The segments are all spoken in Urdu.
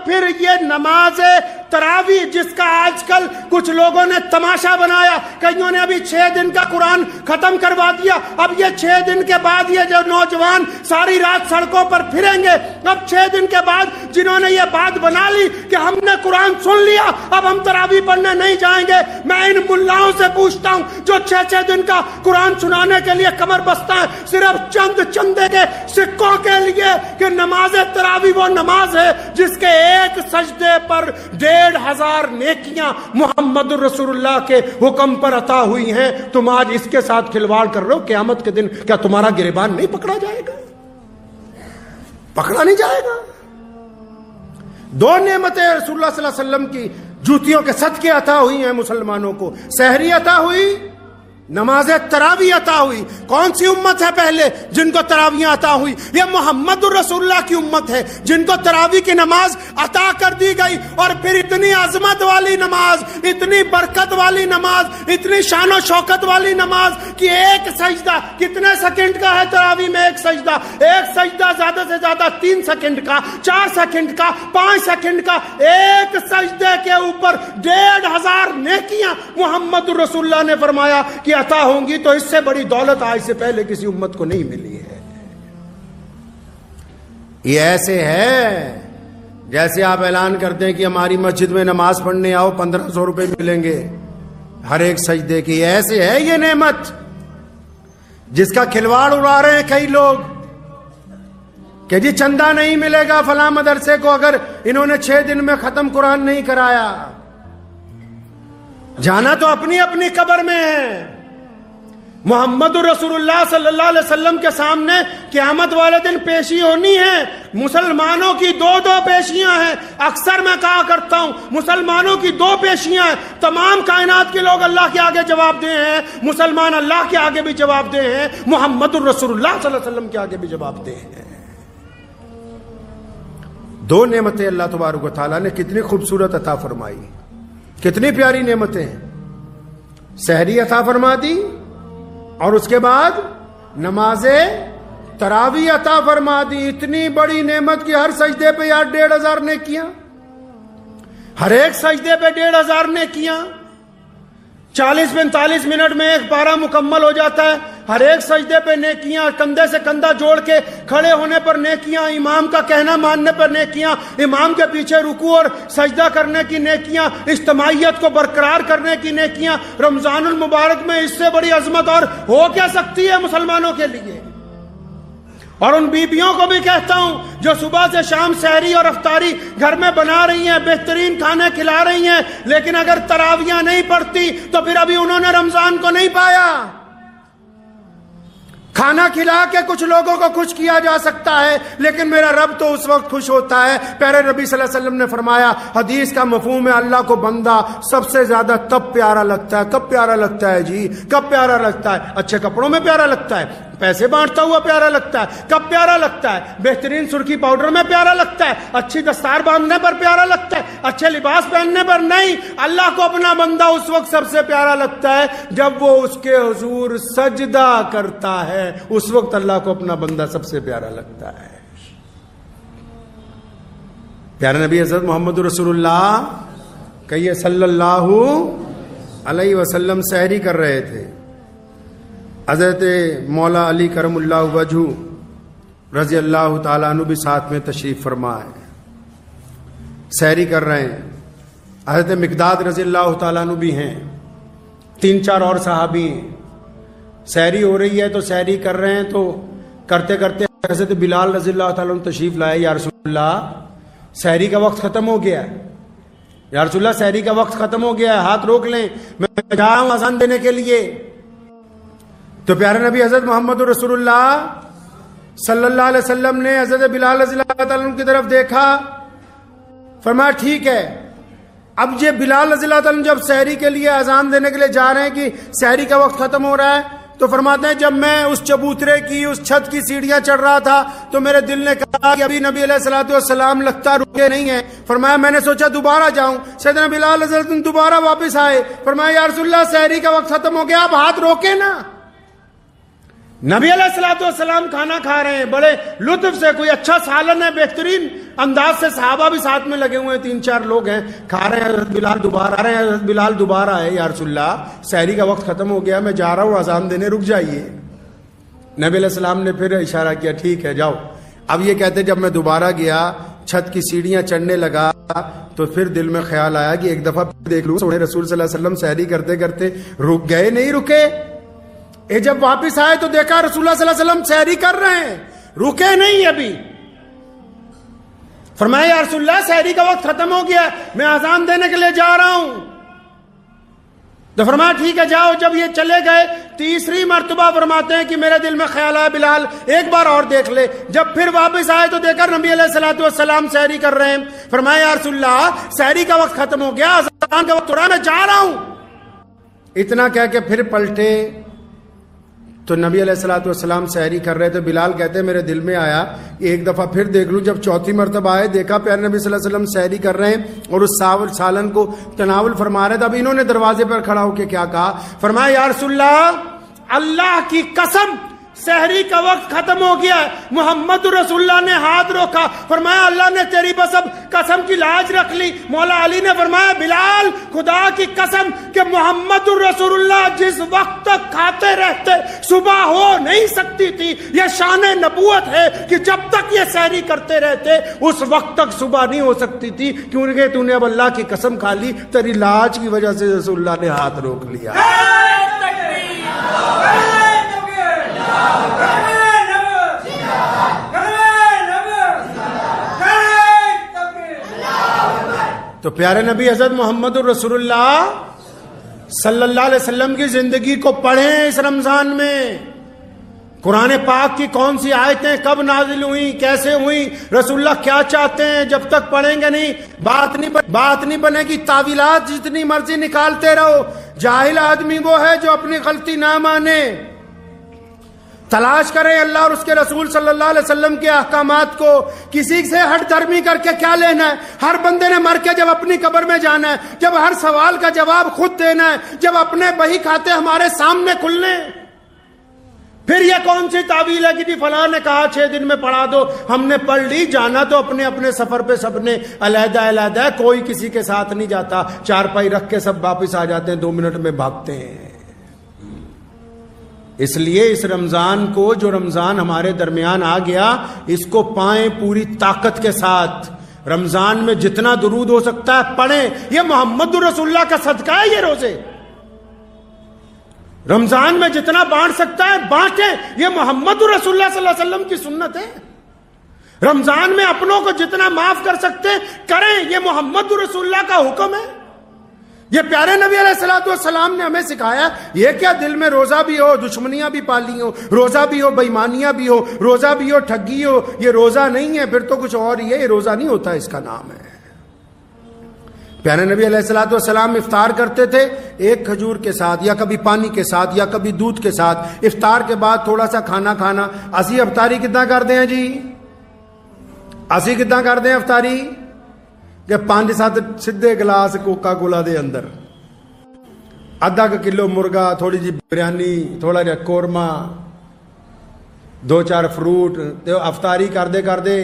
پھر یہ نماز تراوی جس کا آج کل کچھ لوگوں نے تماشا بنایا، کئیوں نے ابھی 6 دن کا قرآن ختم کروا دیا، اب یہ 6 دن کے بعد یہ جو نوجوان ساری رات سڑکوں پر پھریں گے، اب 6 دن کے بعد جنہوں نے یہ بات بنا لی کہ ہم نے قرآن سن لیا اب ہم تراوی پڑھنے نہیں جائیں گے، میں ان ملاؤں سے پوچھتا ہوں جو 6 دن کا قرآن سنانے کے لیے کمر بستہ ہے صرف چندے کے سکوں کے لیے، کہ نماز تراوی وہ نماز ہے جس کے ایک سجدے پر 1500 نیکیاں محمد رسول اللہ کے حکم پر عطا ہوئی ہیں، تم آج اس کے ساتھ کھلواڑ کر رہے ہو، قیامت کے دن کیا تمہارا گریبان نہیں پکڑا جائے گا؟ پکڑا نہیں جائے گا؟ 2 نعمتیں رسول اللہ صلی اللہ علیہ وسلم کی جوتیوں کے صدقے عطا ہوئی ہیں مسلمانوں کو، سحری عطا ہوئی، نماز تراوی عطا ہوئی۔ کون سی امت ہے پہلے جن کو تراویاں عطا ہوئی؟ یہ محمد رسول اللہ کی امت ہے جن کو تراوی کی نماز عطا کر دی گئی، اور پھر اتنی عظمت والی نماز، اتنی برکت والی نماز، اتنی شان و شوکت والی نماز کہ ایک سجدہ کتنے سیکنڈ کا ہے تراوی میں؟ ایک سجدہ زیادہ سے زیادہ 3 سیکنڈ کا، 4 سیکنڈ کا، 5 سیکنڈ کا، ایک سجدے کے اوپر 1500 نیکیاں محمد رسول اللہ نے فرمایا کہ عطا ہوں گی، تو اس سے بڑی دولت آج سے پہلے کسی امت کو نہیں ملی ہے۔ یہ ایسے ہے جیسے آپ اعلان کرتے ہیں کہ ہماری مسجد میں نماز پڑھنے آؤ 1500 روپے ملیں گے ہر ایک سجدے کی۔ ایسے ہے یہ نعمت جس کا کھلواڑ اڑا رہے ہیں کئی لوگ کہ جی چندہ نہیں ملے گا فلاں مدرسے کو اگر انہوں نے 6 دن میں ختم قرآن نہیں کرایا۔ جانا تو اپنی اپنی قبر میں ہے۔ محمد رسول اللہ صلی اللہ علیہ وسلم کے سامنے قیامت والے دن پیشی ہونی ہے۔ مسلمانوں کی 2 پیشیاں ہیں۔ اکثر میں کہا کرتا ہوں مسلمانوں کی 2 پیشیاں ہیں۔ تمام کائنات کے لوگ اللہ کے آگے جواب دے ہیں، مسلمان اللہ کے آگے بھی جواب دے ہیں، محمد رسول اللہ صلی اللہ علیہ وسلم کے آگے بھی جواب دے ہیں۔ 2 نعمتیں اللہ تبارک و تعالیٰ نے کتنی خوبصورت عطا فرمائی، کتنی پیاری نعمتیں ہیں۔ سحری عطا فرما دی، اور اس کے بعد نماز تراوی عطا فرما دی۔ اتنی بڑی نعمت کی ہر سجدے پہ یار 1500 نیکیاں، ہر ایک سجدے پہ 1500 نیکیاں۔ 40-45 منٹ میں ایک پارہ مکمل ہو جاتا ہے، ہر ایک سجدے پہ نیکیاں، کندھے سے کندھا جوڑ کے کھڑے ہونے پر نیکیاں، امام کا کہنا ماننے پر نیکیاں، امام کے پیچھے رکوع اور سجدہ کرنے کی نیکیاں، اجتماعیت کو برقرار کرنے کی نیکیاں۔ رمضان المبارک میں اس سے بڑی عظمت اور ہو کیا سکتی ہے مسلمانوں کے لیے؟ اور ان بیبیوں کو بھی کہتا ہوں جو صبح سے شام سحری اور افطاری گھر میں بنا رہی ہیں، بہترین کھانے کھلا رہی ہیں، لیکن اگر تراویاں نہیں پڑھتی تو پھر ابھی انہوں نے رمضان کو نہیں پایا۔ کھانا کھلا کے کچھ لوگوں کو خوش کیا جا سکتا ہے، لیکن میرا رب تو اس وقت خوش ہوتا ہے۔ پیارے نبی صلی اللہ علیہ وسلم نے فرمایا، حدیث کا مفہوم ہے اللہ کو بندہ سب سے زیادہ تب پیارا لگتا ہے۔ کب پیارا لگتا ہے جی؟ کب پیارا لگتا ہے؟ اچھے کپڑوں میں پیارا لگتا ہے، پیسے بانٹتا ہوا پیارا لگتا ہے۔ کب پیارا لگتا ہے؟ بہترین سرخی پاؤڈر میں پیارا لگتا ہے، اچھی دستار باندھنے پر پیارا لگتا ہے، اچھے لباس پہننے پر نہیں۔ اللہ کو اپنا بندہ اس وقت سب سے پیارا لگتا ہے جب وہ اس کے حضور سجدہ کرتا ہے، اس وقت اللہ کو اپنا بندہ سب سے پیارا لگتا ہے۔ پیارے نبی حضرت محمد رسول اللہ کہیے صلی اللہ علیہ وسلم سحری کر رہے تھے۔ حضرت مولا علی کرم اللہ وجہ رضی اللہ تعالیٰ عنہ بھی ساتھ میں تشریف فرما ہے، سحری کر رہے ہیں۔ حضرت مقداد رضی اللہ تعالیٰ عنہ بھی ہیں، 3-4 اور صحابی ہیں۔ سحری ہو رہی ہے تو سحری کر رہے ہیں، تو کرتے کرتے حضرت بلال رضی اللہ تعالیٰ عنہ تشریف لائے، یا رسول اللہ سحری کا وقت ختم ہو گیا ہے، یا رسول اللہ سحری کا وقت ختم ہو گیا ہے، ہاتھ روک لیں، میں جا رہا ہوں اذان دینے کے لیے۔ تو پیارے نبی حضرت محمد رسول اللہ صلی اللہ علیہ وسلم نے حضرت بلال رضی اللہ تعالیٰ عنہ کی طرف دیکھا، فرمایا ٹھیک ہے۔ اب یہ بلال رضی اللہ تعالیٰ عنہ جب سحری کے لیے اذان دینے کے لیے جا رہے ہیں کہ سحری کا وقت ختم ہو رہا ہے، تو فرماتے ہیں جب میں اس چبوترے کی اس چھت کی سیڑھیاں چڑھ رہا تھا تو میرے دل نے کہا کہ ابھی نبی علیہ الصلوۃ والسلام لگتا رکے نہیں ہیں۔ فرمایا میں نے سوچا دوبارہ جاؤں۔ سیدنا بلال رضی اللہ عنہ دوبارہ واپس آئے، فرمایا یا رسول اللہ سحری کا وقت ختم ہو گیا، اب ہاتھ روکے نا۔ نبی علیہ الصلوۃ والسلام کھانا کھا رہے ہیں بڑے لطف سے، کوئی اچھا سالن ہے بہترین انداز سے، صحابہ بھی ساتھ میں لگے ہوئے ہیں، 3-4 لوگ ہیں، کھا رہے ہیں۔ حضرت بلال دوبارہ آ رہے ہیں، حضرت بلال دوبارہ آئے، یا رسول اللہ سحری کا وقت ختم ہو گیا، میں جا رہا ہوں اذان دینے، رک جائیے۔ نبی علیہ السلام نے پھر اشارہ کیا، ٹھیک ہے جاؤ۔ اب یہ کہتے جب میں دوبارہ گیا، چھت کی سیڑھیاں چڑھنے لگا، تو پھر دل میں خیال آیا کہ ایک دفعہ دیکھ لوں رسول صلی اللہ علیہ وسلم سحری کرتے کرتے رک گئے، نہیں رکے۔ جب واپس آئے تو دیکھا رسول اللہ صلی اللہ علیہ وسلم سحری کر رہے ہیں، رکے نہیں ابھی۔ فرمایا یا رسول اللہ سحری کا وقت ختم ہو گیا، میں اذان دینے کے لیے جا رہا ہوں۔ تو فرمایا ٹھیک ہے جاؤ۔ جب یہ چلے گئے، تیسری مرتبہ فرماتے ہیں کہ میرے دل میں خیال آیا بلال ایک بار اور دیکھ لے۔ جب پھر واپس آئے تو دیکھا نبی علیہ الصلوۃ والسلام سحری کر رہے ہیں۔ فرمایا یا رسول اللہ سحری کا وقت ختم ہو گیا، اذان کا وقت ہو رہا ہے، میں جا رہا ہوں۔ اتنا کہہ کے پھر پلٹے تو نبی علیہ الصلوۃ والسلام سحری کر رہے تھے۔ بلال کہتے ہیں میرے دل میں آیا ایک دفعہ پھر دیکھ لوں۔ جب چوتھی مرتبہ آئے دیکھا پیارے نبی صلی اللہ علیہ وسلم سحری کر رہے ہیں اور اس سالن کو تناول فرما رہے تھے۔ اب انہوں نے دروازے پر کھڑا ہو کے کیا کہا؟ فرمایا یا رسول اللہ اللہ کی قسم سحری کا وقت ختم ہو گیا ہے۔ محمد رسول اللہ نے ہاتھ روکا، فرمایا اللہ نے تیری بسم قسم کی لاج رکھ لی۔ مولا علی نے فرمایا بلال خدا کی قسم کہ محمد رسول اللہ جس وقت تک کھاتے رہتے صبح ہو نہیں سکتی تھی، یہ شان نبوت ہے کہ جب تک یہ سحری کرتے رہتے اس وقت تک صبح نہیں ہو سکتی تھی، کیونکہ تو نے اب اللہ کی قسم کھا لی، تیری لاج کی وجہ سے رسول اللہ نے ہاتھ روک لیا۔ تو پیارے نبی حضرت محمد الرسول اللہ صلی اللہ علیہ وسلم کی زندگی کو پڑھیں اس رمضان میں۔ قرآن پاک کی کون سی آیتیں کب نازل ہوئیں، کیسے ہوئیں، رسول اللہ کیا چاہتے ہیں، جب تک پڑھیں گے نہیں بات نہیں بنے گی۔ تعویلات جتنی مرضی نکالتے رہو، جاہل آدمی وہ ہے جو اپنی غلطی نہ مانے۔ تلاش کریں اللہ اور اس کے رسول صلی اللہ علیہ وسلم کے احکامات کو۔ کسی سے ہٹ درمی کر کے کیا لینا ہے؟ ہر بندے نے مر کے جب اپنی قبر میں جانا ہے، جب ہر سوال کا جواب خود دینا ہے، جب اپنے بہی کھاتے ہمارے سامنے کھلنے، پھر یہ کون سی تعویل ہے کہ جی فلاں نے کہا 6 دن میں پڑھا دو، ہم نے پڑھ لی۔ جانا تو اپنے اپنے سفر پہ سب نے علیحدہ علیحدہ ہے، کوئی کسی کے ساتھ نہیں جاتا، چارپائی رکھ کے سب واپس آ جاتے ہیں، 2 منٹ میں بھاگتے ہیں۔ اس لیے اس رمضان کو، جو رمضان ہمارے درمیان آ گیا، اس کو پائیں پوری طاقت کے ساتھ۔ رمضان میں جتنا درود ہو سکتا ہے پڑھیں، یہ محمد رسول اللہ کا صدقہ ہے یہ روزے۔ رمضان میں جتنا بانٹ سکتا ہے بانٹیں، یہ محمد رسول اللہ صلی اللہ علیہ وسلم کی سنت ہے۔ رمضان میں اپنوں کو جتنا معاف کر سکتے کریں، یہ محمد رسول اللہ کا حکم ہے۔ یہ پیارے نبی علیہ الصلوۃ والسلام نے ہمیں سکھایا۔ یہ کیا دل میں روزہ بھی ہو، دشمنیاں بھی پالی ہو، روزہ بھی ہو، بےایمانیاں بھی ہو، روزہ بھی ہو، ٹھگی ہو، یہ روزہ نہیں ہے، پھر تو کچھ اور ہی ہے، یہ روزہ نہیں ہوتا، اس کا نام ہے۔ پیارے نبی علیہ الصلوۃ والسلام افطار کرتے تھے ایک کھجور کے ساتھ، یا کبھی پانی کے ساتھ، یا کبھی دودھ کے ساتھ۔ افطار کے بعد تھوڑا سا کھانا کھانا۔ اسی افطاری کتنا کرتے ہیں جی؟ اسی کتنا کرتے ہیں افطاری کہ 5-7 سدھے گلاس کوکا کولا دے اندر، آدھا کلو مرغا، تھوڑی جی بریانی، تھوڑا جا قورمہ، 2-4 فروٹ۔ تو افطاری کردے کردے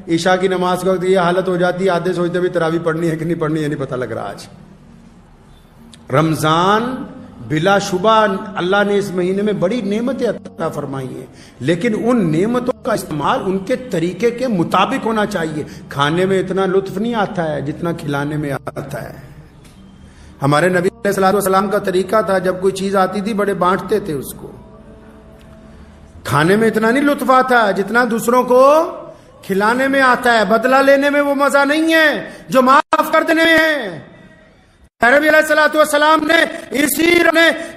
عشاء کی نماز کے وقت یہ حالت ہو جاتی ہے، آدھے سوچتے بھی تراویح پڑھنی ہے کہ نہیں پڑھنی ہے، نہیں پتہ لگ رہا۔ آج رمضان بلا شبہ اللہ نے اس مہینے میں بڑی نعمتیں عطا فرمائی ہیں، لیکن ان نعمتوں کا استعمال ان کے طریقے کے مطابق ہونا چاہیے۔ کھانے میں اتنا لطف نہیں آتا ہے جتنا کھلانے میں آتا ہے۔ ہمارے نبی علیہ الصلوۃ والسلام کا طریقہ تھا، جب کوئی چیز آتی تھی بڑے بانٹتے تھے اس کو۔ کھانے میں اتنا نہیں لطف آتا ہے جتنا دوسروں کو کھلانے میں آتا ہے۔ بدلہ لینے میں وہ مزہ نہیں ہے جو معاف کر دینے میں ہے۔ نبی علیہ الصلوۃ والسلام نے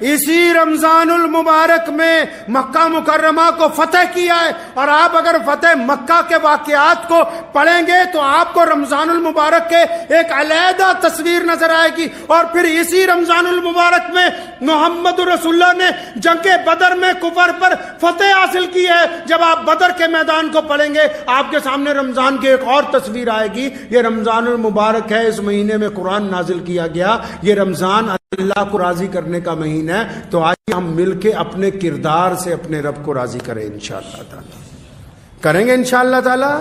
اسی رمضان المبارک میں مکہ مکرمہ کو فتح کیا ہے، اور آپ اگر فتح مکہ کے واقعات کو پڑھیں گے تو آپ کو رمضان المبارک کے ایک علیحدہ تصویر نظر آئے گی۔ اور پھر اسی رمضان المبارک میں محمد رسول اللہ نے جنگ بدر میں کفر پر فتح حاصل کی ہے۔ جب آپ بدر کے میدان کو پڑھیں گے آپ کے سامنے رمضان کی ایک اور تصویر آئے گی۔ یہ رمضان المبارک ہے، اس مہینے میں قرآن نازل کیا گیا، فرمایا یہ رمضان اللہ کو راضی کرنے کا مہینہ ہے، تو آئیے ہم مل کے اپنے کردار سے اپنے رب کو راضی کریں انشاءاللہ تعالی۔ کریں گے انشاءاللہ تعالی؟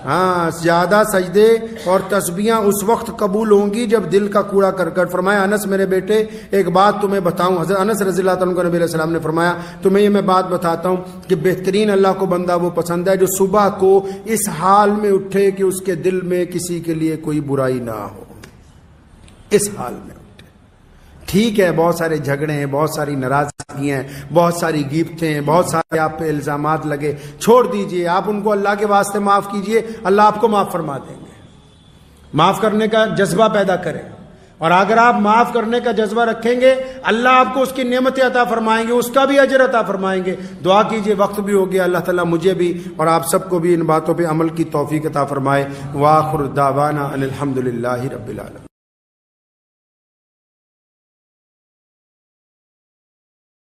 ہاں، زیادہ سجدے اور تسبیحاں اس وقت قبول ہوں گی جب دل کا کوڑا کرکٹ۔ فرمایا انس میرے بیٹے ایک بات تمہیں بتاؤں، حضرت انس رضی اللہ تعالیٰ عنہ کو نبی علیہ السلام نے فرمایا تمہیں یہ میں بات بتاتا ہوں کہ بہترین اللہ کو بندہ وہ پسند ہے جو صبح کو اس حال میں اٹھے کہ اس کے دل میں کسی کے لیے کوئی برائی نہ ہو، اس حال میں اٹھے۔ ٹھیک ہے بہت سارے جھگڑے ہیں، بہت ساری ناراضگیاں ہیں، بہت ساری غیبتیں ہیں، بہت سارے آپ پہ الزامات لگے، چھوڑ دیجئے، آپ ان کو اللہ کے واسطے معاف کیجئے، اللہ آپ کو معاف فرما دیں گے۔ معاف کرنے کا جذبہ پیدا کریں، اور اگر آپ معاف کرنے کا جذبہ رکھیں گے اللہ آپ کو اس کی نعمتیں عطا فرمائیں گے، اس کا بھی اجر عطا فرمائیں گے۔ دعا کیجئے، وقت بھی ہو گیا، اللہ تعالیٰ مجھے بھی اور آپ سب کو بھی ان باتوں پہ عمل کی توفیق عطا فرمائے۔ وآخر دعوانا ان الحمد للہ رب العالمین۔